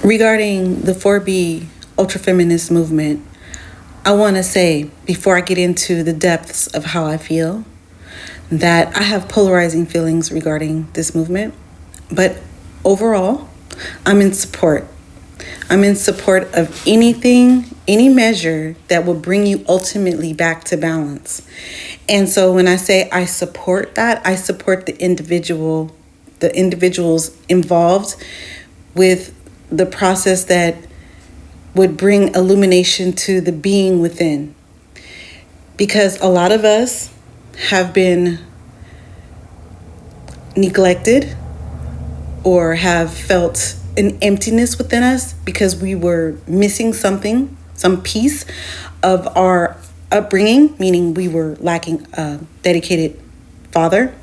Regarding the 4B ultra feminist movement, I want to say, before I get into the depths of how I feel, that I have polarizing feelings regarding this movement. But overall, I'm in support. I'm in support of anything, any measure that will bring you ultimately back to balance. And so when I say I support that, I support the individuals involved with the process that would bring illumination to the being within. Because a lot of us have been neglected or have felt an emptiness within us because we were missing something, some piece of our upbringing, meaning we were lacking a dedicated father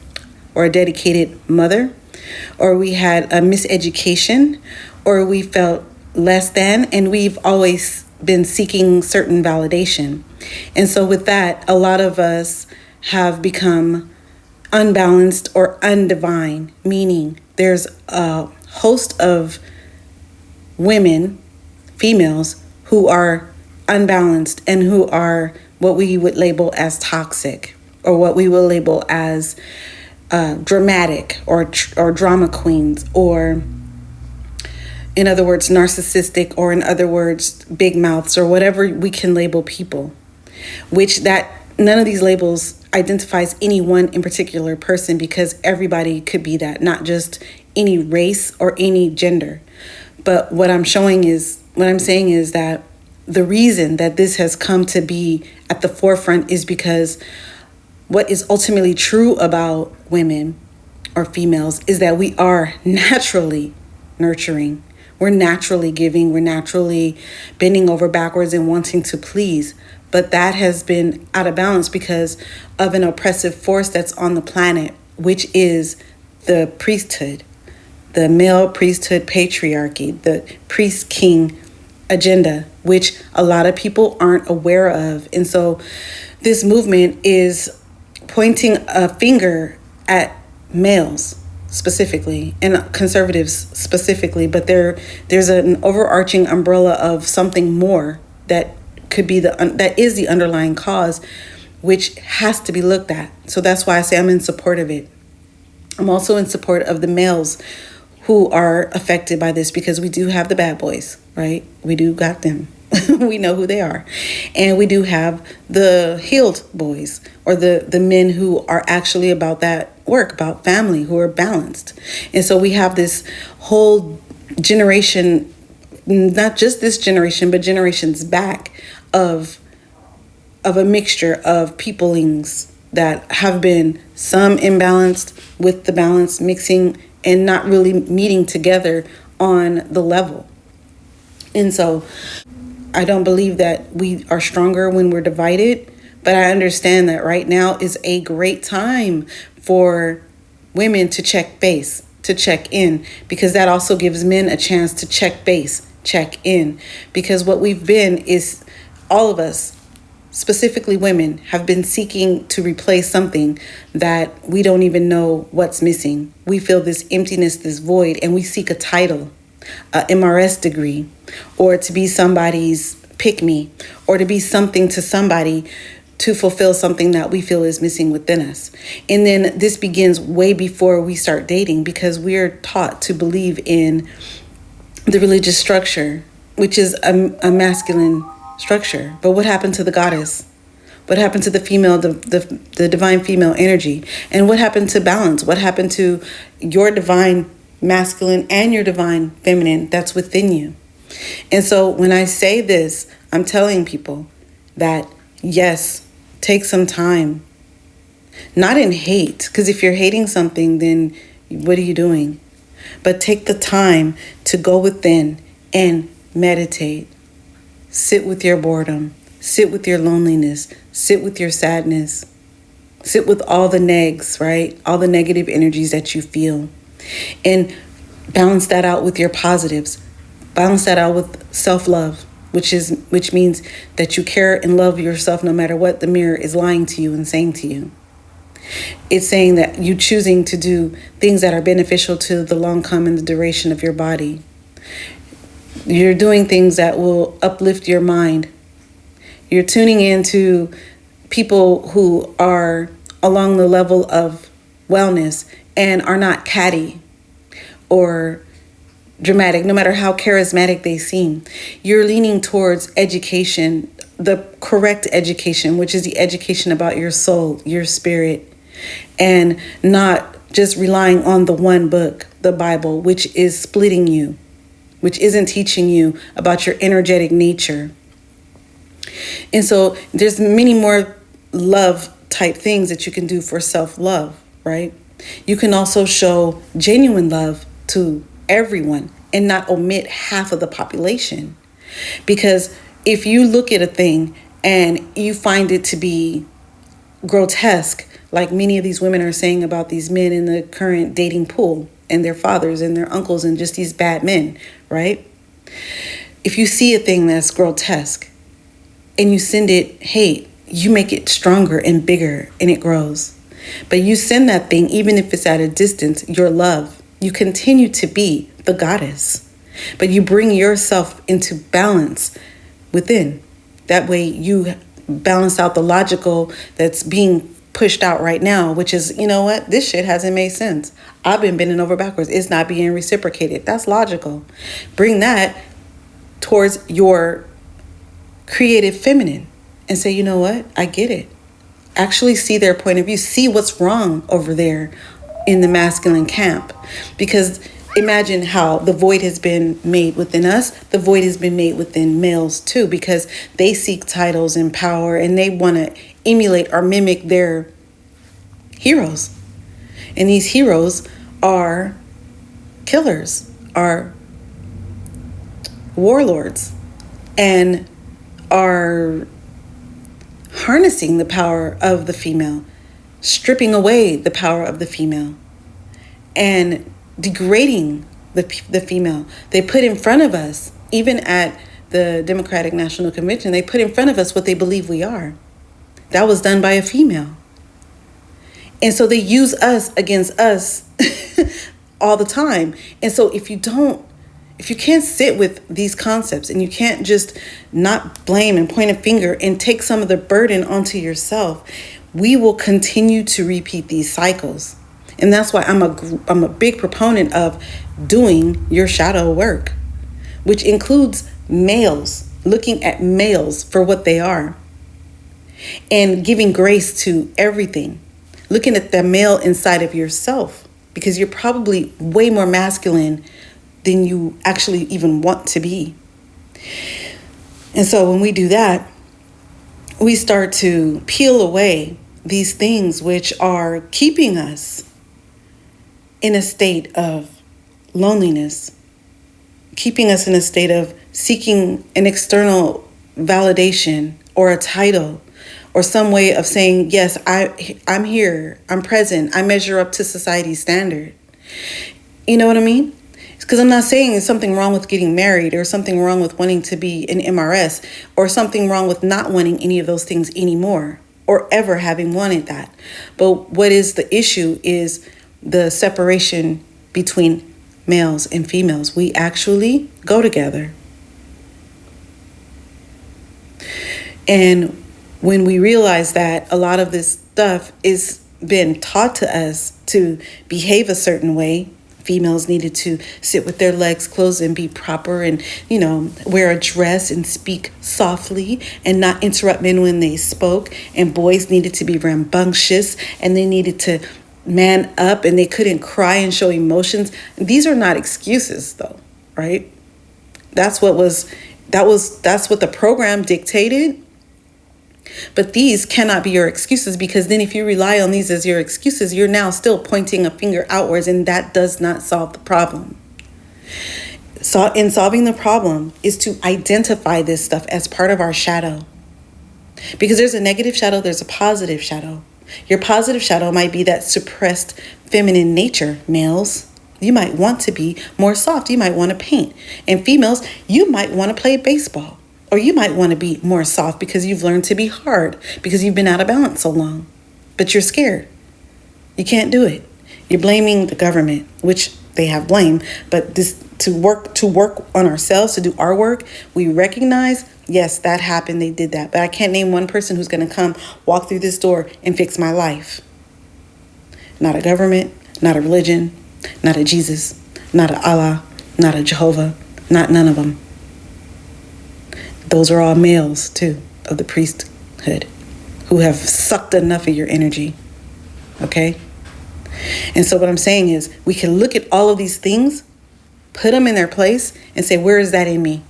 or a dedicated mother, or we had a miseducation, or we felt less than, and we've always been seeking certain validation. And so with that, a lot of us have become unbalanced or undivine, meaning there's a host of women, females, who are unbalanced and who are what we would label as toxic, or what we will label as dramatic or drama queens, or in other words, narcissistic, or in other words, big mouths, or whatever we can label people, which that none of these labels identifies any one in particular person, because everybody could be that, not just any race or any gender. But what I'm saying is that the reason that this has come to be at the forefront is because what is ultimately true about women or females is that we are naturally nurturing. We're naturally giving. We're naturally bending over backwards and wanting to please. But that has been out of balance because of an oppressive force that's on the planet, which is the priesthood, the male priesthood patriarchy, the priest-king agenda, which a lot of people aren't aware of. And so this movement is pointing a finger at males specifically and conservatives specifically, but there's an overarching umbrella of something more that could be that is the underlying cause, which has to be looked at. So that's why I say I'm in support of it. I'm also in support of the males who are affected by this, because we do have the bad boys, right? We do got them. We know who they are. And we do have the healed boys, or the men who are actually about that work, about family, who are balanced. And so we have this whole generation, not just this generation, but generations back of a mixture of peoplings that have been some imbalanced with the balance mixing and not really meeting together on the level. And so I don't believe that we are stronger when we're divided, but I understand that right now is a great time for women to check base, to check in, because that also gives men a chance to check base, check in, because what we've been is all of us, specifically women, have been seeking to replace something that we don't even know what's missing. We feel this emptiness, this void, and we seek a title, a MRS degree, or to be somebody's pick-me, or to be something to somebody to fulfill something that we feel is missing within us. And then this begins way before we start dating, because we're taught to believe in the religious structure, which is a masculine structure. But what happened to the goddess? What happened to the female, the divine female energy? And what happened to balance? What happened to your divine masculine and your divine feminine that's within you? And so when I say this, I'm telling people that, yes, take some time, not in hate, because if you're hating something, then what are you doing? But take the time to go within and meditate. Sit with your boredom, sit with your loneliness, sit with your sadness, sit with all the negs, right? All the negative energies that you feel, and balance that out with your positives. Balance that out with self-love, which means that you care and love yourself no matter what the mirror is lying to you and saying to you. It's saying that you choosing to do things that are beneficial to the long come and the duration of your body. You're doing things that will uplift your mind. You're tuning into people who are along the level of wellness and are not catty or dramatic, no matter how charismatic they seem. You're leaning towards education, the correct education, which is the education about your soul, your spirit, and not just relying on the one book, the Bible, which is splitting you, which isn't teaching you about your energetic nature. And so there's many more love type things that you can do for self-love, right? You can also show genuine love to everyone and not omit half of the population. Because if you look at a thing and you find it to be grotesque, like many of these women are saying about these men in the current dating pool and their fathers and their uncles and just these bad men, right? If you see a thing that's grotesque and you send it hate, you make it stronger and bigger and it grows. But you send that thing, even if it's at a distance, your love. You continue to be the goddess, but you bring yourself into balance within. That way you balance out the logical that's being pushed out right now, which is, you know what? This shit hasn't made sense. I've been bending over backwards. It's not being reciprocated. That's logical. Bring that towards your creative feminine and say, you know what? I get it. Actually see their point of view. See what's wrong over there in the masculine camp. Because imagine how the void has been made within us. The void has been made within males too, because they seek titles and power and they want to emulate or mimic their heroes. And these heroes are killers, are warlords, and are harnessing the power of the female, stripping away the power of the female, and degrading the female. They put in front of us, even at the Democratic National Convention, they put in front of us what they believe we are. That was done by a female. And so they use us against us all the time. And so if you can't sit with these concepts and you can't just not blame and point a finger and take some of the burden onto yourself, we will continue to repeat these cycles. And that's why I'm a big proponent of doing your shadow work, which includes males, looking at males for what they are and giving grace to everything, looking at the male inside of yourself, because you're probably way more masculine than you actually even want to be. And so when we do that, we start to peel away these things which are keeping us in a state of loneliness, keeping us in a state of seeking an external validation or a title or some way of saying, yes, I'm here, I'm present, I measure up to society's standard. You know what I mean? Because I'm not saying there's something wrong with getting married or something wrong with wanting to be an MRS or something wrong with not wanting any of those things anymore or ever having wanted that. But what is the issue is the separation between males and females. We actually go together. And when we realize that a lot of this stuff is been taught to us to behave a certain way, females needed to sit with their legs closed and be proper and, wear a dress and speak softly and not interrupt men when they spoke. And boys needed to be rambunctious and they needed to man up and they couldn't cry and show emotions. These are not excuses though, right? That's what the program dictated. But these cannot be your excuses, because then if you rely on these as your excuses, you're now still pointing a finger outwards, and that does not solve the problem. So in solving the problem is to identify this stuff as part of our shadow. Because there's a negative shadow, there's a positive shadow. Your positive shadow might be that suppressed feminine nature. Males, you might want to be more soft. You might want to paint. And females, you might want to play baseball. Or you might want to be more soft because you've learned to be hard because you've been out of balance so long. But you're scared. You can't do it. You're blaming the government, which they have blame, but this work on ourselves, to do our work, we recognize, yes, that happened, they did that. But I can't name one person who's going to come walk through this door and fix my life. Not a government, not a religion, not a Jesus, not a Allah, not a Jehovah, not none of them. Those are all males too of the priesthood who have sucked enough of your energy. Okay? And so what I'm saying is, we can look at all of these things, put them in their place, and say, where is that in me?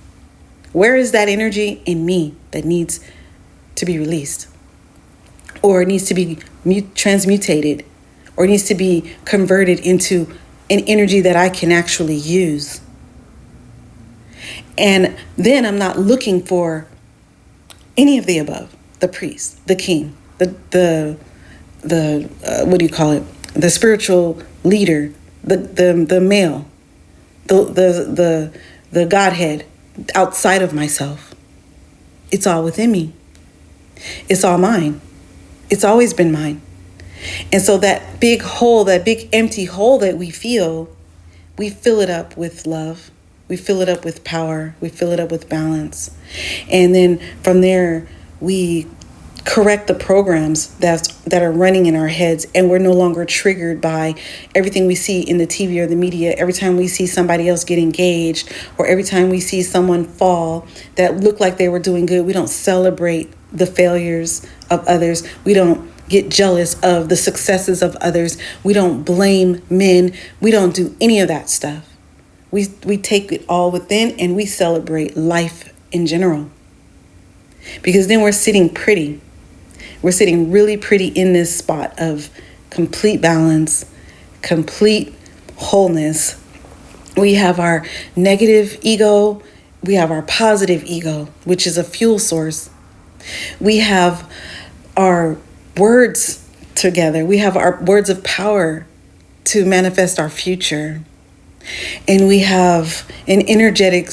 Where is that energy in me that needs to be released? Or needs to be transmutated? Or needs to be converted into an energy that I can actually use? And then I'm not looking for any of the above. The priest, the king, the what do you call it? The spiritual leader, the male, the Godhead outside of myself. It's all within me. It's all mine. It's always been mine. And so that big hole, that big empty hole that we fill it up with love. We fill it up with power. We fill it up with balance. And then from there, we correct the programs that are running in our heads, and we're no longer triggered by everything we see in the TV or the media. Every time we see somebody else get engaged, or every time we see someone fall that looked like they were doing good, we don't celebrate the failures of others. We don't get jealous of the successes of others. We don't blame men. We don't do any of that stuff. We take it all within, and we celebrate life in general. Because then we're sitting pretty. We're sitting really pretty in this spot of complete balance, complete wholeness. We have our negative ego. We have our positive ego, which is a fuel source. We have our words together. We have our words of power to manifest our future. And we have an energetic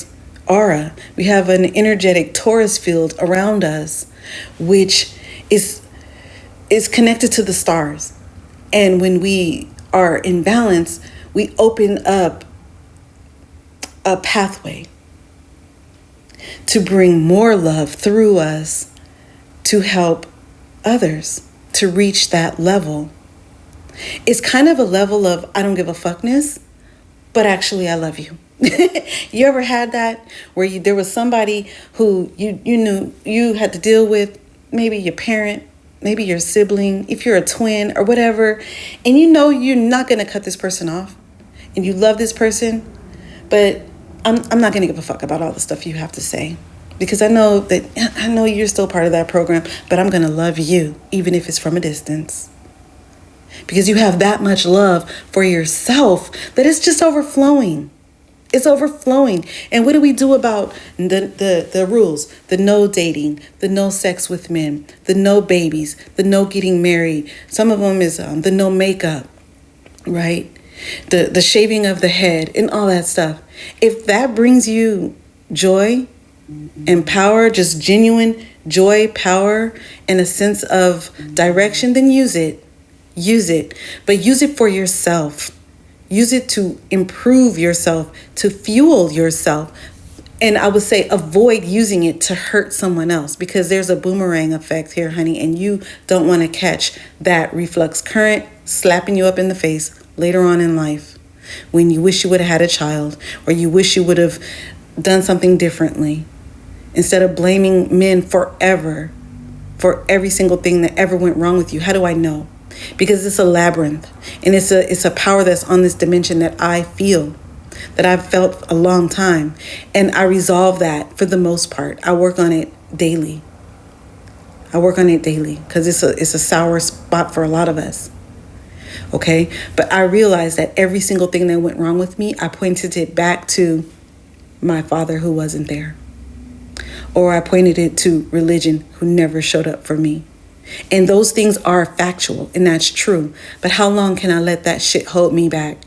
aura. We have an energetic Taurus field around us, which is connected to the stars. And when we are in balance, we open up a pathway to bring more love through us to help others to reach that level. It's kind of a level of I don't give a fuckness, but actually I love you. You ever had that where there was somebody who you knew you had to deal with, maybe your parent, maybe your sibling, if you're a twin or whatever, and you know you're not going to cut this person off, and you love this person, but I'm not going to give a fuck about all the stuff you have to say, because I know you're still part of that program, but I'm going to love you even if it's from a distance. Because you have that much love for yourself that it's just overflowing. It's overflowing. And what do we do about the rules? The no dating, the no sex with men, the no babies, the no getting married. Some of them is the no makeup, right? The shaving of the head and all that stuff. If that brings you joy and power, just genuine joy, power, and a sense of direction, then use it. Use it. But use it for yourself. Use it to improve yourself, to fuel yourself. And I would say avoid using it to hurt someone else, because there's a boomerang effect here, honey, and you don't want to catch that reflux current slapping you up in the face later on in life when you wish you would have had a child, or you wish you would have done something differently. Instead of blaming men forever for every single thing that ever went wrong with you. How do I know? Because it's a labyrinth, and it's a power that's on this dimension that I feel, that I've felt a long time, and I resolve that for the most part. I work on it daily. Because it's a sour spot for a lot of us. Okay, but I realized that every single thing that went wrong with me, I pointed it back to my father who wasn't there, or I pointed it to religion who never showed up for me. And those things are factual, and that's true. But how long can I let that shit hold me back?